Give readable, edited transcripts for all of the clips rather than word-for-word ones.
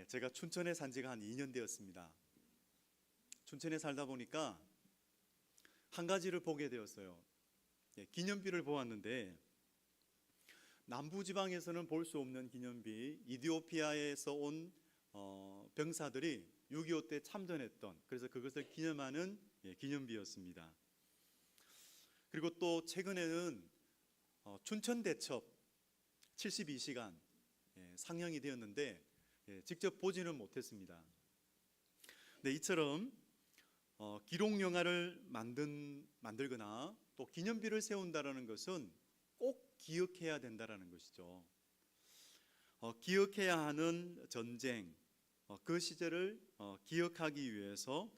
제가 춘천에 산 지가 한 2년 되었습니다. 춘천에 살다 보니까 한 가지를 보게 되었어요. 기념비를 보았는데 남부지방에서는 볼 수 없는 기념비, 이디오피아에서 온 병사들이 6.25 때 참전했던, 그래서 그것을 기념하는 기념비였습니다. 그리고 또 최근에는 춘천대첩 72시간 상영이 되었는데 직접 보지는 못했습니다. 네, 이처럼 기록 영화를 만들거나 또 기념비를 세운다라는 것은 꼭 기억해야 된다라는 것이죠. 기억해야 하는 전쟁, 그 시절을 기억하기 위해서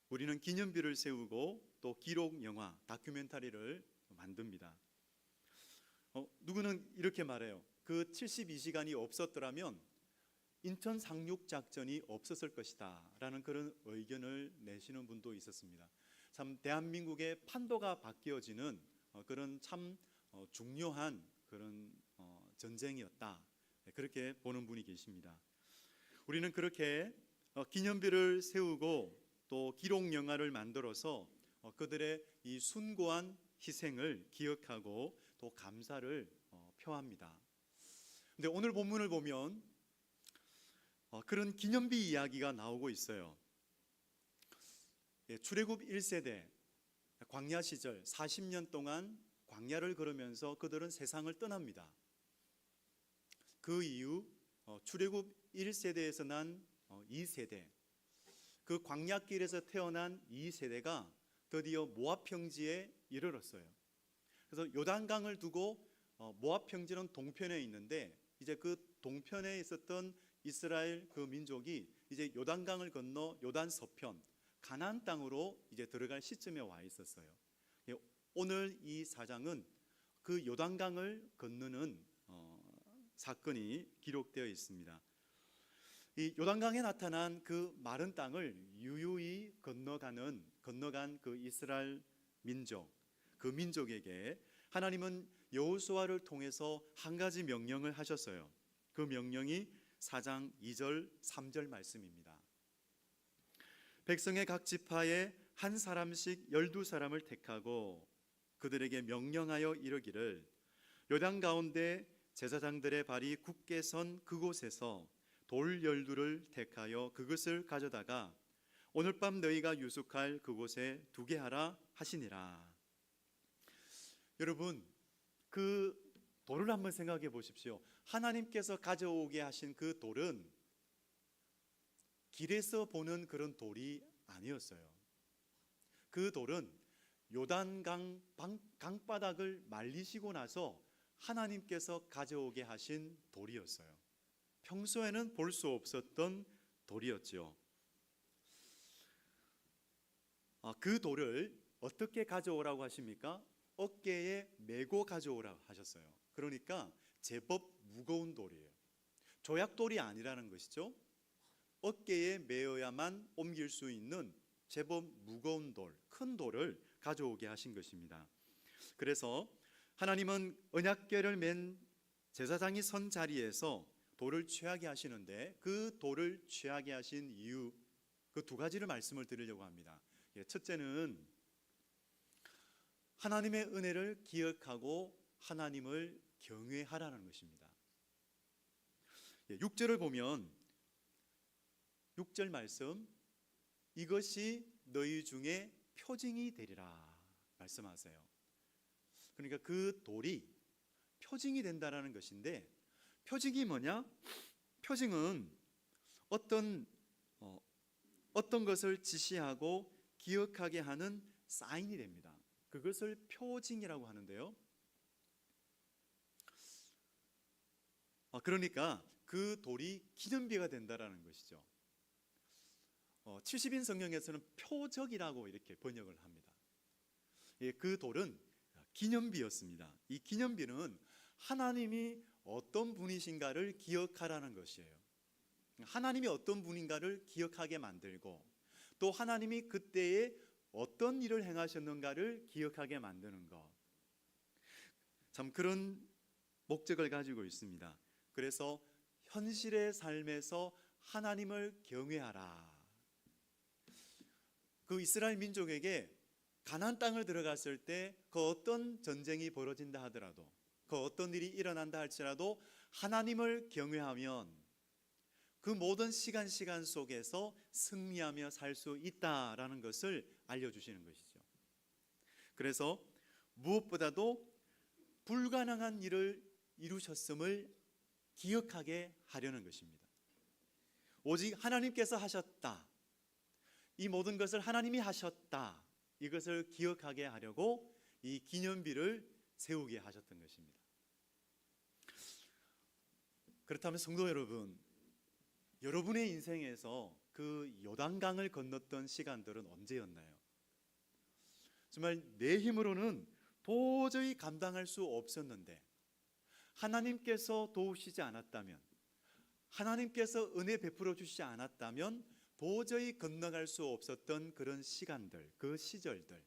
우리는 기념비를 세우고 또 기록 영화, 다큐멘터리를 만듭니다. 누구는 이렇게 말해요. 그 72시간이 없었더라면 인천 상륙작전이 없었을 것이다 라는 그런 의견을 내시는 분도 있었습니다. 참 대한민국의 판도가 바뀌어지는 그런 참 중요한 그런 전쟁이었다, 그렇게 보는 분이 계십니다. 우리는 그렇게 기념비를 세우고 또 기록 영화를 만들어서 그들의 이 숭고한 희생을 기억하고 또 감사를 표합니다. 근데 오늘 본문을 보면 그런 기념비 이야기가 나오고 있어요. 출애굽 1세대 광야 시절 40년 동안 광야를 걸으면서 그들은 세상을 떠납니다. 그 이후 출애굽 1세대에서 난 2세대, 그 광야길에서 태어난 2세대가 드디어 모압 평지에 이르렀어요. 그래서 요단강을 두고 모압 평지는 동편에 있는데 이제 그 동편에 있었던 이스라엘 그 민족이 이제 요단강을 건너 요단 서편 가나안 땅으로 이제 들어갈 시점에 와 있었어요. 오늘 이 사장은 그 요단강을 건너는 사건이 기록되어 있습니다. 이 요단강에 나타난 그 마른 땅을 유유히 건너간 그 이스라엘 민족, 그 민족에게 하나님은 여호수아를 통해서 한 가지 명령을 하셨어요. 그 명령이 4장 2절 3절 말씀입니다. 백성의 각 지파에 한 사람씩 12사람을 택하고 그들에게 명령하여 이르기를 요단 가운데 제사장들의 발이 굳게 선 그곳에서 돌 12를 택하여 그것을 가져다가 오늘 밤 너희가 유숙할 그곳에 두게 하라 하시니라. 여러분, 그 돌을 한번 생각해 보십시오. 하나님께서 가져오게 하신 그 돌은 길에서 보는 그런 돌이 아니었어요. 그 돌은 요단강 강바닥을 말리시고 나서 하나님께서 가져오게 하신 돌이었어요. 평소에는 볼 수 없었던 돌이었죠. 그 돌을 어떻게 가져오라고 하십니까? 어깨에 메고 가져오라고 하셨어요. 그러니까 제법 무거운 돌이에요. 조약돌이 아니라는 것이죠. 어깨에 메어야만 옮길 수 있는 제법 무거운 돌, 큰 돌을 가져오게 하신 것입니다. 그래서 하나님은 언약궤를 맨 제사장이 선 자리에서 돌을 취하게 하시는데 그 돌을 취하게 하신 이유, 그 두 가지를 말씀을 드리려고 합니다. 첫째는 하나님의 은혜를 기억하고 하나님을 경외하라는 것입니다. 6절을 보면 6절 말씀, 이것이 너희 중에 표징이 되리라 말씀하세요. 그러니까 그 돌이 표징이 된다라는 것인데, 표징이 뭐냐? 표징은 어떤 것을 지시하고 기억하게 하는 사인이 됩니다. 그것을 표징이라고 하는데요. 그러니까 그 돌이 기념비가 된다라는 것이죠. 70인 성경에서는 표적이라고 이렇게 번역을 합니다. 그 돌은 기념비였습니다. 이 기념비는 하나님이 어떤 분이신가를 기억하라는 것이에요. 하나님이 어떤 분인가를 기억하게 만들고 또 하나님이 그때에 어떤 일을 행하셨는가를 기억하게 만드는 것, 참 그런 목적을 가지고 있습니다. 그래서 현실의 삶에서 하나님을 경외하라. 그 이스라엘 민족에게 가나안 땅을 들어갔을 때 그 어떤 전쟁이 벌어진다 하더라도, 그 어떤 일이 일어난다 할지라도 하나님을 경외하면 그 모든 시간 속에서 승리하며 살 수 있다라는 것을 알려주시는 것이죠. 그래서 무엇보다도 불가능한 일을 이루셨음을 기억하게 하려는 것입니다. 오직 하나님께서 하셨다, 이 모든 것을 하나님이 하셨다, 이것을 기억하게 하려고 이 기념비를 세우게 하셨던 것입니다. 그렇다면 성도 여러분, 여러분의 인생에서 그 요단강을 건넜던 시간들은 언제였나요? 정말 내 힘으로는 도저히 감당할 수 없었는데 하나님께서 도우시지 않았다면, 하나님께서 은혜 베풀어 주시지 않았다면 도저히 건너갈 수 없었던 그런 시간들, 그 시절들,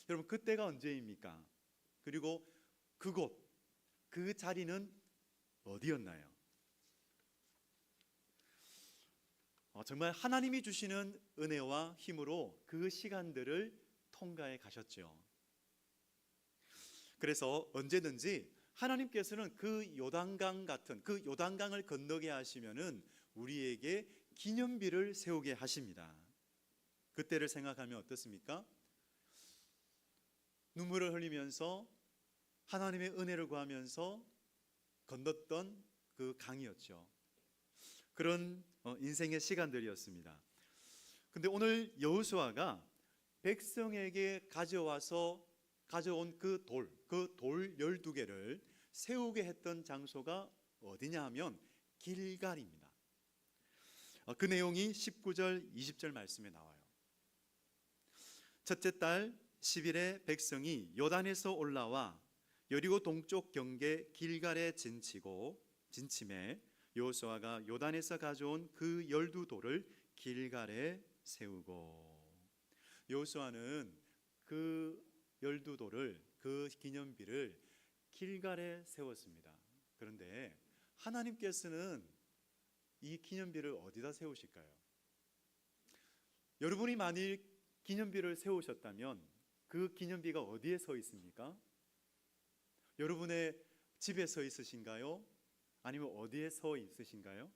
여러분 그때가 언제입니까? 그리고 그곳, 그 자리는 어디였나요? 정말 하나님이 주시는 은혜와 힘으로 그 시간들을 통과해 가셨죠. 그래서 언제든지 하나님께서는 그 요단강 같은, 그 요단강을 건너게 하시면은 우리에게 기념비를 세우게 하십니다. 그때를 생각하면 어떻습니까? 눈물을 흘리면서 하나님의 은혜를 구하면서 건넜던 그 강이었죠. 그런 인생의 시간들이었습니다. 근데 오늘 여호수아가 백성에게 가져온 그 돌 12개를 세우게 했던 장소가 어디냐 하면 길갈입니다. 그 내용이 19절 20절 말씀에 나와요. 첫째 달 10일에 백성이 요단에서 올라와 여리고 동쪽 경계 길갈에 진침해 여호수아가 요단에서 가져온 그 12돌을 길갈에 세우고, 여호수아는 그 12돌을, 그 기념비를 길갈에 세웠습니다. 그런데 하나님께서는 이 기념비를 어디다 세우실까요? 여러분이 만일 기념비를 세우셨다면 그 기념비가 어디에 서 있습니까? 여러분의 집에 서 있으신가요? 아니면 어디에 서 있으신가요?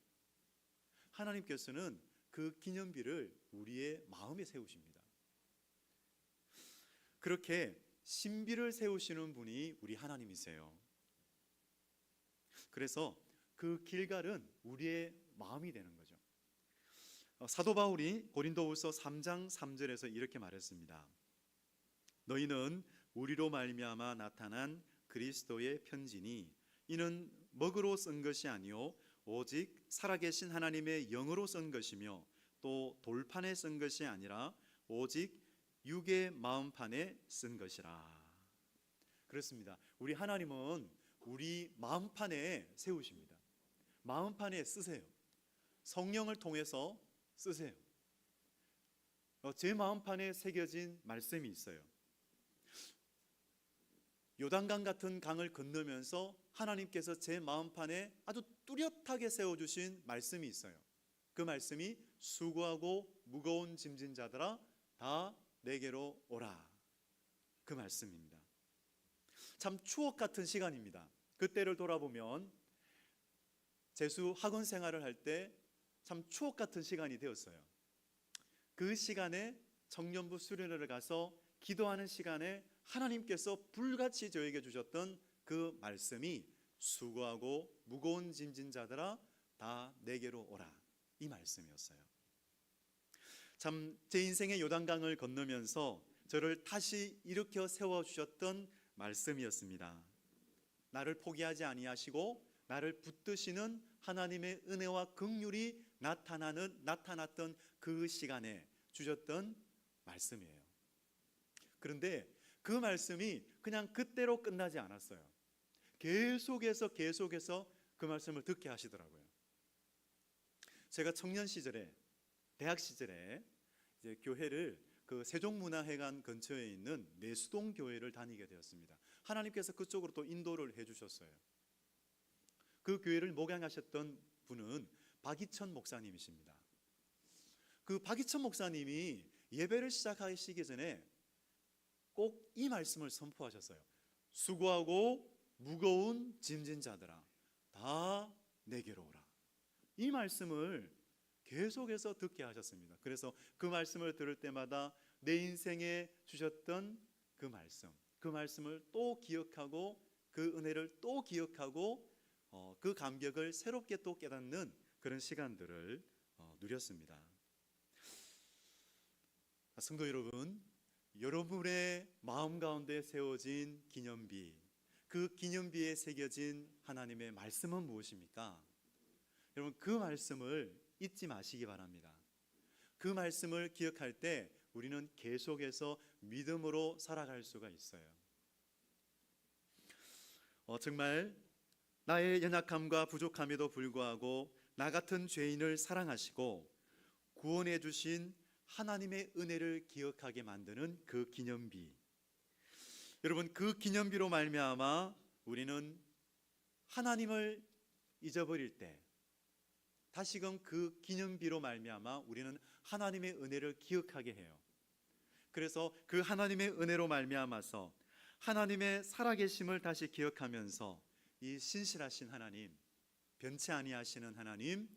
하나님께서는 그 기념비를 우리의 마음에 세우십니다. 그렇게 신비를 세우시는 분이 우리 하나님이세요. 그래서 그 길갈은 우리의 마음이 되는 거죠. 사도 바울이 고린도후서 3장 3절에서 이렇게 말했습니다. 너희는 우리로 말미암아 나타난 그리스도의 편지니 이는 먹으로 쓴 것이 아니요 오직 살아계신 하나님의 영으로 쓴 것이며 또 돌판에 쓴 것이 아니라 오직 육의 마음판에 쓴 것이라. 그렇습니다. 우리 하나님은 우리 마음판에 세우십니다. 마음판에 쓰세요. 성령을 통해서 쓰세요. 제 마음판에 새겨진 말씀이 있어요. 요단강 같은 강을 건너면서 하나님께서 제 마음판에 아주 뚜렷하게 세워주신 말씀이 있어요. 그 말씀이 수고하고 무거운 짐진 자들아 다 내게로 오라. 그 말씀입니다. 참 추억 같은 시간입니다. 그때를 돌아보면 재수 학원 생활을 할 때 참 추억 같은 시간이 되었어요. 그 시간에 청년부 수련회를 가서 기도하는 시간에 하나님께서 불같이 저에게 주셨던 그 말씀이 수고하고 무거운 짐진 자들아 다 내게로 오라, 이 말씀이었어요. 참 제 인생의 요단강을 건너면서 저를 다시 일으켜 세워주셨던 말씀이었습니다. 나를 포기하지 아니하시고 나를 붙드시는 하나님의 은혜와 긍휼이 나타났던 그 시간에 주셨던 말씀이에요. 그런데 그 말씀이 그냥 그때로 끝나지 않았어요. 계속해서 그 말씀을 듣게 하시더라고요. 제가 청년 시절에, 대학 시절에 이제 교회를 그 세종문화회관 근처에 있는 내수동 교회를 다니게 되었습니다. 하나님께서 그쪽으로 또 인도를 해주셨어요. 그 교회를 목양하셨던 분은 박이천 목사님이십니다. 그 박이천 목사님이 예배를 시작하시기 전에 꼭 이 말씀을 선포하셨어요. 수고하고 무거운 짐진 자들아 다 내게로 오라. 이 말씀을 계속해서 듣게 하셨습니다. 그래서 그 말씀을 들을 때마다 내 인생에 주셨던 그 말씀을 또 기억하고 그 은혜를 또 기억하고 그 감격을 새롭게 또 깨닫는 그런 시간들을 누렸습니다. 성도 여러분, 여러분의 마음 가운데 세워진 기념비, 그 기념비에 새겨진 하나님의 말씀은 무엇입니까? 여러분, 그 말씀을 잊지 마시기 바랍니다. 그 말씀을 기억할 때 우리는 계속해서 믿음으로 살아갈 수가 있어요. 정말 나의 연약함과 부족함에도 불구하고 나 같은 죄인을 사랑하시고 구원해 주신 하나님의 은혜를 기억하게 만드는 그 기념비. 여러분, 그 기념비로 말미암아 우리는 하나님을 잊어버릴 때 다시금 그 기념비로 말미암아 우리는 하나님의 은혜를 기억하게 해요. 그래서 그 하나님의 은혜로 말미암아서 하나님의 살아계심을 다시 기억하면서 이 신실하신 하나님, 변치 아니하시는 하나님,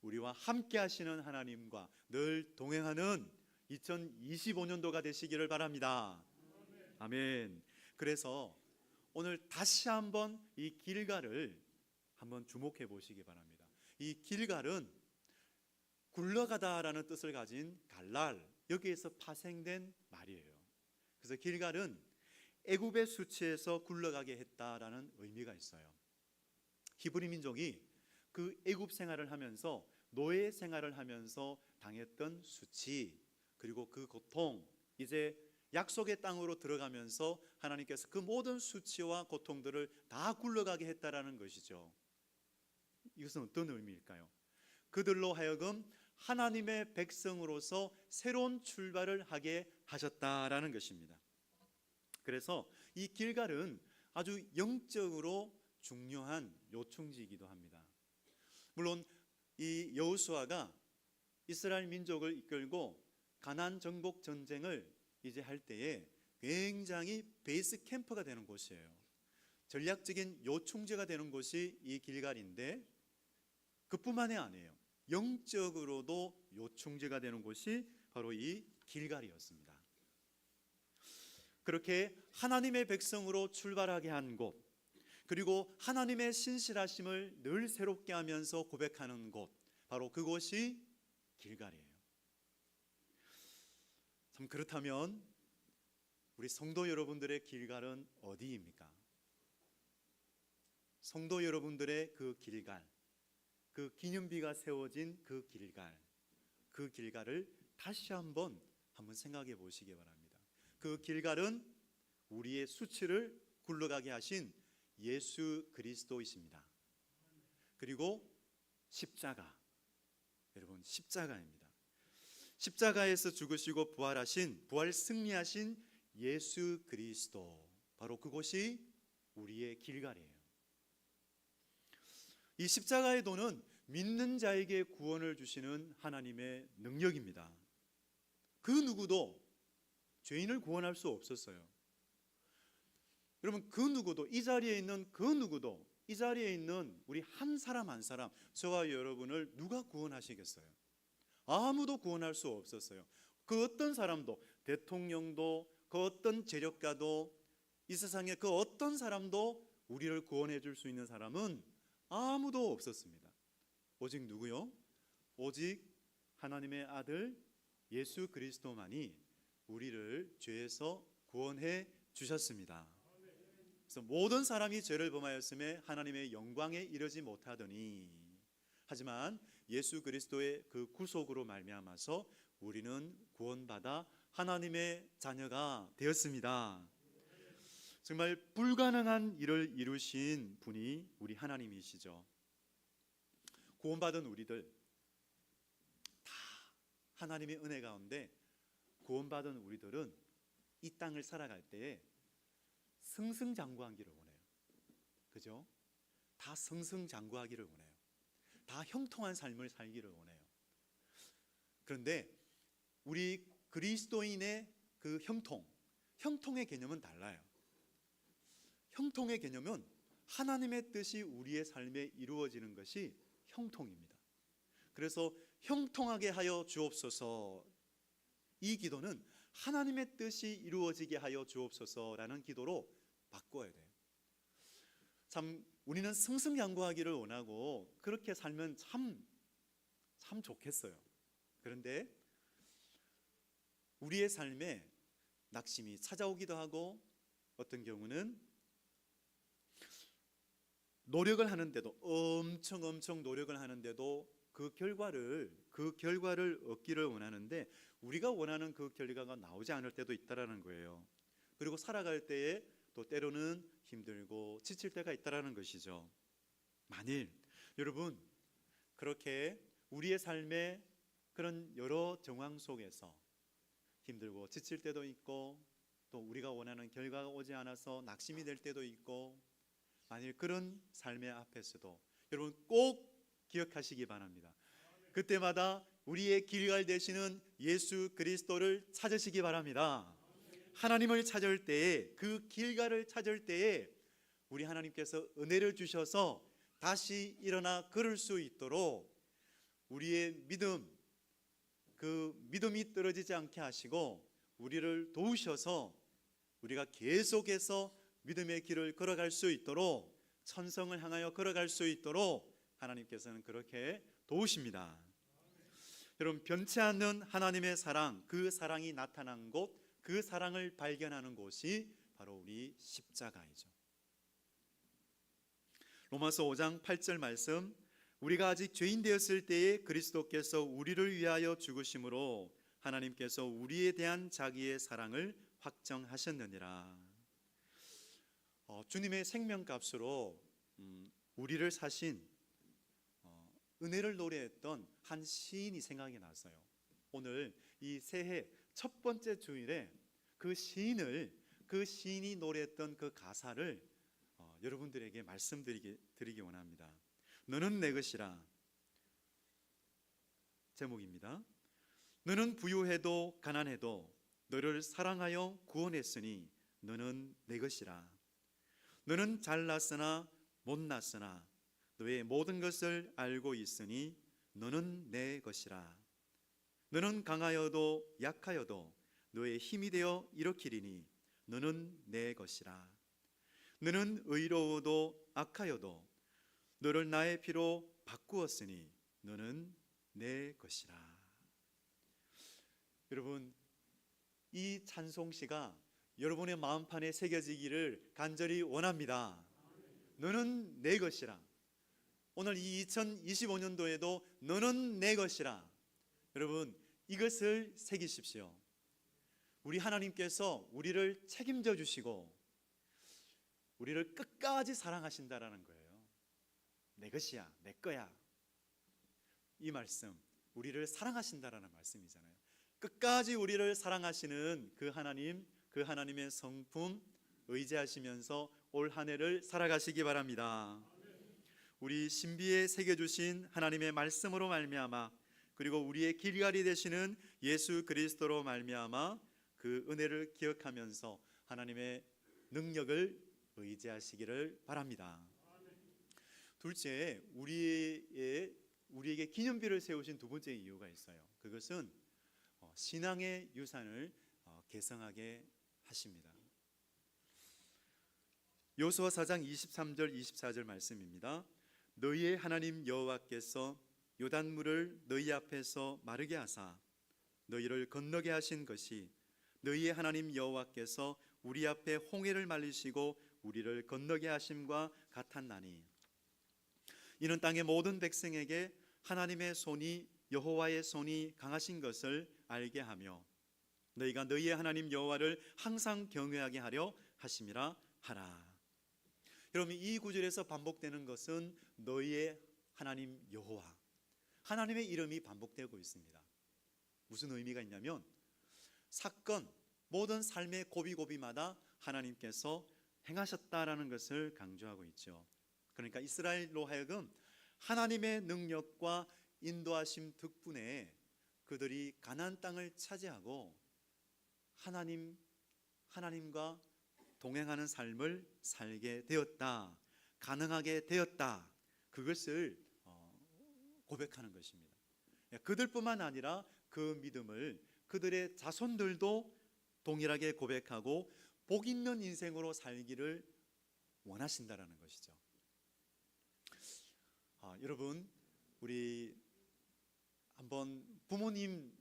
우리와 함께 하시는 하나님과 늘 동행하는 2025년도가 되시기를 바랍니다. 아멘. 그래서 오늘 다시 한번 이 길갈을 한번 주목해 보시기 바랍니다. 이 길갈은 굴러가다라는 뜻을 가진 갈랄, 여기에서 파생된 말이에요. 그래서 길갈은 애굽의 수치에서 굴러가게 했다라는 의미가 있어요. 히브리 민족이 그 애굽 생활을 하면서 노예 생활을 하면서 당했던 수치, 그리고 그 고통, 이제 약속의 땅으로 들어가면서 하나님께서 그 모든 수치와 고통들을 다 굴러가게 했다라는 것이죠. 이것은 어떤 의미일까요? 그들로 하여금 하나님의 백성으로서 새로운 출발을 하게 하셨다라는 것입니다. 그래서 이 길갈은 아주 영적으로 중요한 요충지이기도 합니다. 물론 이 여호수아가 이스라엘 민족을 이끌고 가나안 정복 전쟁을 이제 할 때에 굉장히 베이스 캠프가 되는 곳이에요. 전략적인 요충지가 되는 곳이 이 길갈인데 그뿐만이 아니에요. 영적으로도 요충지가 되는 곳이 바로 이 길갈이었습니다. 그렇게 하나님의 백성으로 출발하게 한 곳, 그리고 하나님의 신실하심을 늘 새롭게 하면서 고백하는 곳, 바로 그곳이 길갈이에요. 참 그렇다면 우리 성도 여러분들의 길갈은 어디입니까? 성도 여러분들의 그 길갈, 그 기념비가 세워진 그 길갈을 다시 한번 생각해 보시기 바랍니다. 그 길갈은 우리의 수치를 굴러가게 하신 예수 그리스도이십니다. 그리고 십자가, 여러분 십자가입니다. 십자가에서 죽으시고 부활 승리하신 예수 그리스도, 바로 그곳이 우리의 길갈이에요. 이 십자가의 도는 믿는 자에게 구원을 주시는 하나님의 능력입니다. 그 누구도 죄인을 구원할 수 없었어요. 여러분, 그 누구도, 이 자리에 있는 그 누구도, 이 자리에 있는 우리 한 사람 한 사람, 저와 여러분을 누가 구원하시겠어요? 아무도 구원할 수 없었어요. 그 어떤 사람도, 대통령도, 그 어떤 재력가도, 이 세상에 그 어떤 사람도 우리를 구원해 줄 수 있는 사람은 아무도 없었습니다. 오직 누구요? 오직 하나님의 아들 예수 그리스도만이 우리를 죄에서 구원해 주셨습니다. 그래서 모든 사람이 죄를 범하였음에 하나님의 영광에 이르지 못하더니, 하지만 예수 그리스도의 그 구속으로 말미암아서 우리는 구원받아 하나님의 자녀가 되었습니다. 정말 불가능한 일을 이루신 분이 우리 하나님이시죠. 구원받은 우리들 다 하나님의 은혜 가운데 구원받은 우리들은 이 땅을 살아갈 때에 승승장구하기를 원해요. 그죠? 다 승승장구하기를 원해요. 다 형통한 삶을 살기를 원해요. 그런데 우리 그리스도인의 그 형통의 개념은 달라요. 형통의 개념은 하나님의 뜻이 우리의 삶에 이루어지는 것이 형통입니다. 그래서 형통하게 하여 주옵소서, 이 기도는 하나님의 뜻이 이루어지게 하여 주옵소서라는 기도로 바꿔야 돼요. 참 우리는 승승장구하기를 원하고 그렇게 살면 참 좋겠어요. 그런데 우리의 삶에 낙심이 찾아오기도 하고, 어떤 경우는 노력을 하는데도 엄청 노력을 하는데도 그 결과를 얻기를 원하는데 우리가 원하는 그 결과가 나오지 않을 때도 있다라는 거예요. 그리고 살아갈 때에 또 때로는 힘들고 지칠 때가 있다라는 것이죠. 만일 여러분 그렇게 우리의 삶에 그런 여러 정황 속에서 힘들고 지칠 때도 있고, 또 우리가 원하는 결과가 오지 않아서 낙심이 될 때도 있고, 만일 그런 삶의 앞에서도 여러분 꼭 기억하시기 바랍니다. 그때마다 우리의 길갈 되시는 예수 그리스도를 찾으시기 바랍니다. 하나님을 찾을 때에, 그 길갈을 찾을 때에 우리 하나님께서 은혜를 주셔서 다시 일어나 걸을 수 있도록 우리의 믿음, 그 믿음이 떨어지지 않게 하시고 우리를 도우셔서 우리가 계속해서 믿음의 길을 걸어갈 수 있도록, 천성을 향하여 걸어갈 수 있도록 하나님께서는 그렇게 도우십니다. 여러분, 변치 않는 하나님의 사랑, 그 사랑이 나타난 곳, 그 사랑을 발견하는 곳이 바로 우리 십자가이죠. 로마서 5장 8절 말씀, 우리가 아직 죄인 되었을 때에 그리스도께서 우리를 위하여 죽으심으로 하나님께서 우리에 대한 자기의 사랑을 확정하셨느니라. 주님의 생명값으로 우리를 사신 은혜를 노래했던 한 시인이 생각이 났어요. 오늘 이 새해 첫 번째 주일에 그 시인이 노래했던 그 가사를 여러분들에게 말씀드리기 원합니다. 너는 내 것이라. 제목입니다. 너는 부유해도 가난해도 너를 사랑하여 구원했으니 너는 내 것이라. 너는 잘났으나 못났으나 너의 모든 것을 알고 있으니 너는 내 것이라. 너는 강하여도 약하여도 너의 힘이 되어 일으키리니 너는 내 것이라. 너는 의로워도 악하여도 너를 나의 피로 바꾸었으니 너는 내 것이라. 여러분, 이 찬송시가 여러분의 마음판에 새겨지기를 간절히 원합니다. 너는 내 것이라. 오늘 이 2025년도에도 너는 내 것이라. 여러분, 이것을 새기십시오. 우리 하나님께서 우리를 책임져 주시고 우리를 끝까지 사랑하신다라는 거예요. 내 것이야, 내 거야. 이 말씀, 우리를 사랑하신다라는 말씀이잖아요. 끝까지 우리를 사랑하시는 그 하나님, 그 하나님의 성품 의지하시면서 올 한 해를 살아가시기 바랍니다. 우리 신비에 새겨주신 하나님의 말씀으로 말미암아, 그리고 우리의 길갈이 되시는 예수 그리스도로 말미암아 그 은혜를 기억하면서 하나님의 능력을 의지하시기를 바랍니다. 둘째, 우리에게 기념비를 세우신 두 번째 이유가 있어요. 그것은 신앙의 유산을 계승하게 하십니다. 여호수아 4장 23절 24절 말씀입니다. 너희의 하나님 여호와께서 요단물을 너희 앞에서 마르게 하사 너희를 건너게 하신 것이 너희의 하나님 여호와께서 우리 앞에 홍해를 말리시고 우리를 건너게 하심과 같았나니, 이는 땅의 모든 백성에게 하나님의 손이, 여호와의 손이 강하신 것을 알게 하며 너희가 너희의 하나님 여호와를 항상 경외하게 하려 하심이라 하라. 여러분, 이 구절에서 반복되는 것은 너희의 하나님 여호와, 하나님의 이름이 반복되고 있습니다. 무슨 의미가 있냐면 사건, 모든 삶의 고비고비마다 하나님께서 행하셨다라는 것을 강조하고 있죠. 그러니까 이스라엘로 하여금 하나님의 능력과 인도하심 덕분에 그들이 가나안 땅을 차지하고 하나님과 동행하는 삶을 살게 되었다, 가능하게 되었다. 그것을 고백하는 것입니다. 그들뿐만 아니라 그 믿음을 그들의 자손들도 동일하게 고백하고 복 있는 인생으로 살기를 원하신다라는 것이죠. 여러분, 우리 한번 부모님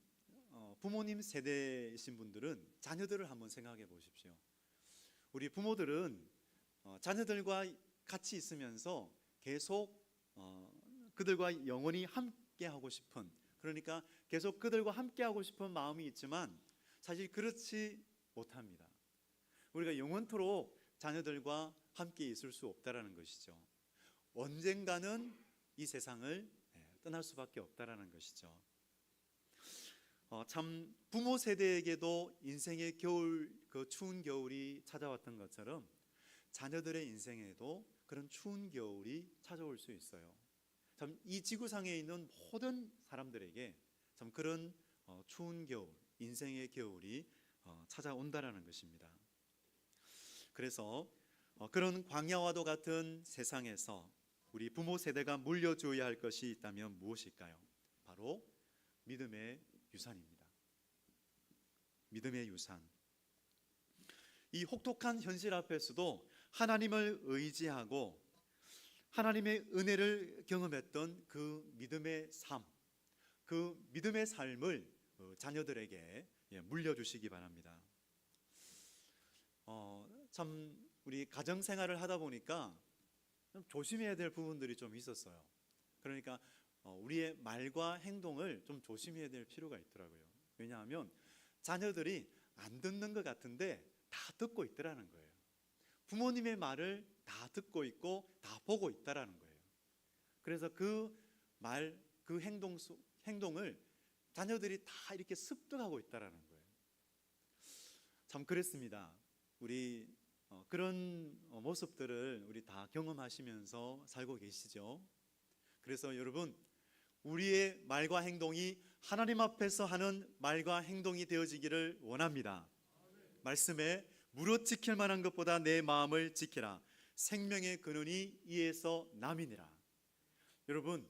세대이신 분들은 자녀들을 한번 생각해 보십시오. 우리 부모들은 자녀들과 같이 있으면서 계속 그들과 영원히 함께 하고 싶은, 그러니까 계속 그들과 함께 하고 싶은 마음이 있지만 사실 그렇지 못합니다. 우리가 영원토록 자녀들과 함께 있을 수 없다라는 것이죠. 언젠가는 이 세상을 떠날 수밖에 없다라는 것이죠. 참 부모 세대에게도 인생의 겨울, 그 추운 겨울이 찾아왔던 것처럼 자녀들의 인생에도 그런 추운 겨울이 찾아올 수 있어요. 참 이 지구상에 있는 모든 사람들에게 참 그런 추운 겨울, 인생의 겨울이 찾아온다라는 것입니다. 그래서 그런 광야와도 같은 세상에서 우리 부모 세대가 물려줘야 할 것이 있다면 무엇일까요? 바로 믿음의 유산입니다. 믿음의 유산. 이 혹독한 현실 앞에서도 하나님을 의지하고 하나님의 은혜를 경험했던 그 믿음의 삶, 그 믿음의 삶을 자녀들에게 물려주시기 바랍니다. 참 우리 가정 생활을 하다 보니까 좀 조심해야 될 부분들이 좀 있었어요. 그러니까 우리의 말과 행동을 좀 조심해야 될 필요가 있더라고요. 왜냐하면 자녀들이 안 듣는 것 같은데 다 듣고 있더라는 거예요. 부모님의 말을 다 듣고 있고 다 보고 있다라는 거예요. 그래서 그 말, 그 행동을 자녀들이 다 이렇게 습득하고 있다라는 거예요. 참 그랬습니다. 우리 그런 모습들을 우리 다 경험하시면서 살고 계시죠. 그래서 여러분, 우리의 말과 행동이 하나님 앞에서 하는 말과 행동이 되어지기를 원합니다. 말씀에 무릇 지킬 만한 것보다 내 마음을 지키라. 생명의 근원이 이에서 남이니라. 여러분,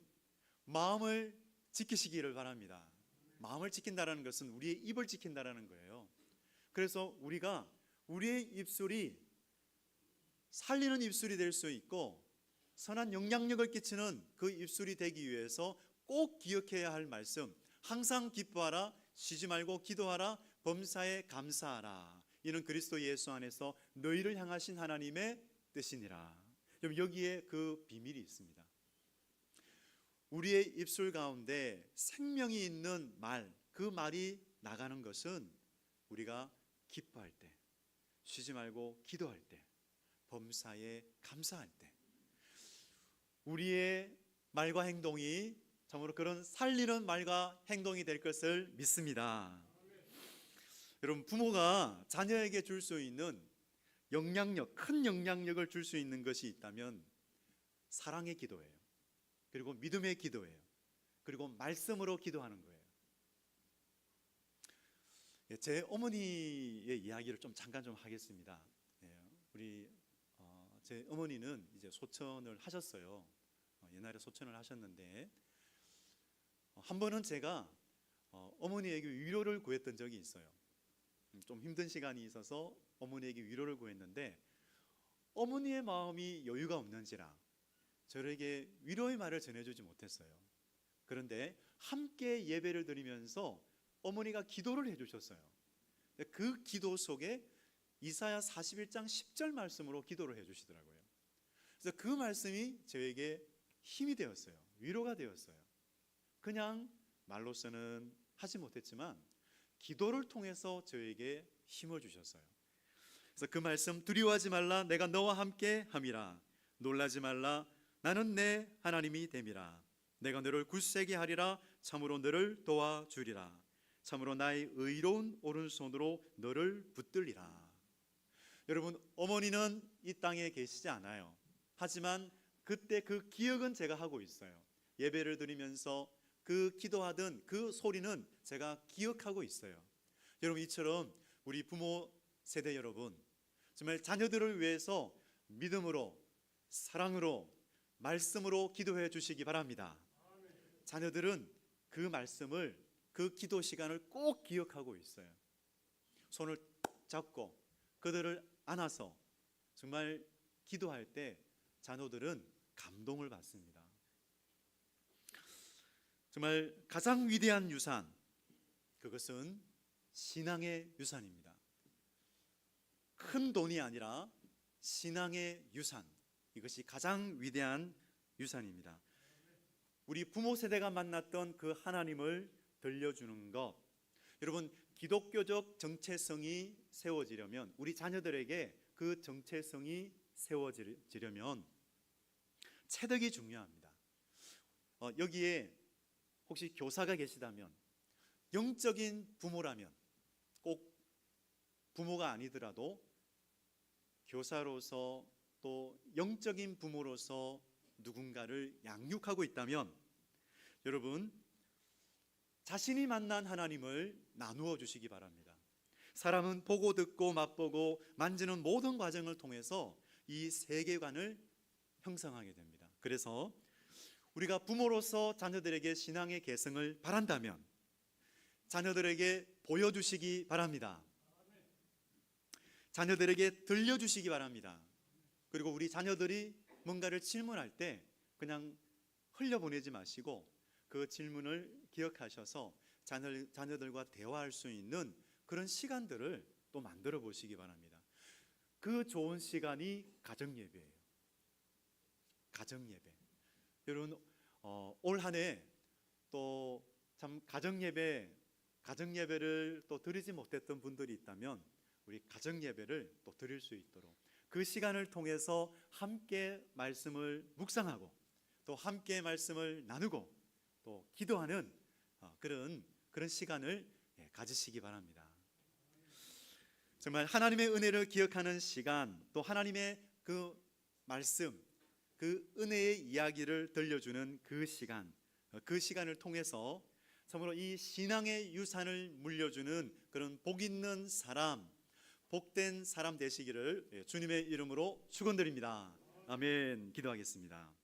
마음을 지키시기를 바랍니다. 마음을 지킨다는 것은 우리의 입을 지킨다는 거예요. 그래서 우리가 우리의 입술이 살리는 입술이 될 수 있고 선한 영향력을 끼치는 그 입술이 되기 위해서 꼭 기억해야 할 말씀, 항상 기뻐하라, 쉬지 말고 기도하라, 범사에 감사하라. 이는 그리스도 예수 안에서 너희를 향하신 하나님의 뜻이니라. 여기에 그 비밀이 있습니다. 우리의 입술 가운데 생명이 있는 말, 그 말이 나가는 것은 우리가 기뻐할 때, 쉬지 말고 기도할 때, 범사에 감사할 때, 우리의 말과 행동이 참으로 그런 살리는 말과 행동이 될 것을 믿습니다. 여러분, 부모가 자녀에게 줄 수 있는 영향력, 큰 영향력을 줄 수 있는 것이 있다면 사랑의 기도예요. 그리고 믿음의 기도예요. 그리고 말씀으로 기도하는 거예요. 제 어머니의 이야기를 좀 잠깐 좀 하겠습니다. 우리 제 어머니는 이제 소천을 하셨어요. 옛날에 소천을 하셨는데 한 번은 제가 어머니에게 위로를 구했던 적이 있어요. 좀 힘든 시간이 있어서 어머니에게 위로를 구했는데 어머니의 마음이 여유가 없는지라 저에게 위로의 말을 전해주지 못했어요. 그런데 함께 예배를 드리면서 어머니가 기도를 해주셨어요. 그 기도 속에 이사야 41장 10절 말씀으로 기도를 해주시더라고요. 그래서 그 말씀이 저에게 힘이 되었어요. 위로가 되었어요. 그냥 말로서는 하지 못했지만 기도를 통해서 저에게 힘을 주셨어요. 그래서 그 말씀, 두려워하지 말라, 내가 너와 함께 함이라. 놀라지 말라, 나는 내 하나님이 됨이라. 내가 너를 굳세게 하리라. 참으로 너를 도와주리라. 참으로 나의 의로운 오른손으로 너를 붙들리라. 여러분, 어머니는 이 땅에 계시지 않아요. 하지만 그때 그 기억은 제가 하고 있어요. 예배를 드리면서 그 기도하던 그 소리는 제가 기억하고 있어요. 여러분, 이처럼 우리 부모 세대 여러분, 정말 자녀들을 위해서 믿음으로, 사랑으로, 말씀으로 기도해 주시기 바랍니다. 자녀들은 그 말씀을, 그 기도 시간을 꼭 기억하고 있어요. 손을 잡고 그들을 안아서 정말 기도할 때 자녀들은 감동을 받습니다. 정말 가장 위대한 유산, 그것은 신앙의 유산입니다. 큰 돈이 아니라 신앙의 유산, 이것이 가장 위대한 유산입니다. 우리 부모 세대가 만났던 그 하나님을 들려주는 것, 여러분, 기독교적 정체성이 세워지려면, 우리 자녀들에게 그 정체성이 세워지려면 체득이 중요합니다. 여기에 혹시 교사가 계시다면, 영적인 부모라면, 꼭 부모가 아니더라도 교사로서 또 영적인 부모로서 누군가를 양육하고 있다면, 여러분, 자신이 만난 하나님을 나누어 주시기 바랍니다. 사람은 보고 듣고 맛보고 만지는 모든 과정을 통해서 이 세계관을 형성하게 됩니다. 그래서 우리가 부모로서 자녀들에게 신앙의 계승을 바란다면 자녀들에게 보여주시기 바랍니다. 자녀들에게 들려주시기 바랍니다. 그리고 우리 자녀들이 뭔가를 질문할 때 그냥 흘려보내지 마시고 그 질문을 기억하셔서 자녀들과 대화할 수 있는 그런 시간들을 또 만들어 보시기 바랍니다. 그 좋은 시간이 가정예배예요. 가정예배. 여러분, 올 한 해 또 참 가정예배를 또 드리지 못했던 분들이 있다면 우리 가정예배를 또 드릴 수 있도록 그 시간을 통해서 함께 말씀을 묵상하고 또 함께 말씀을 나누고 또 기도하는 그런 시간을 가지시기 바랍니다. 정말 하나님의 은혜를 기억하는 시간, 또 하나님의 그 말씀, 그 은혜의 이야기를 들려주는 그 시간을 통해서 참으로 이 신앙의 유산을 물려주는 그런 복 있는 사람, 복된 사람 되시기를 주님의 이름으로 축원드립니다. 아멘. 기도하겠습니다.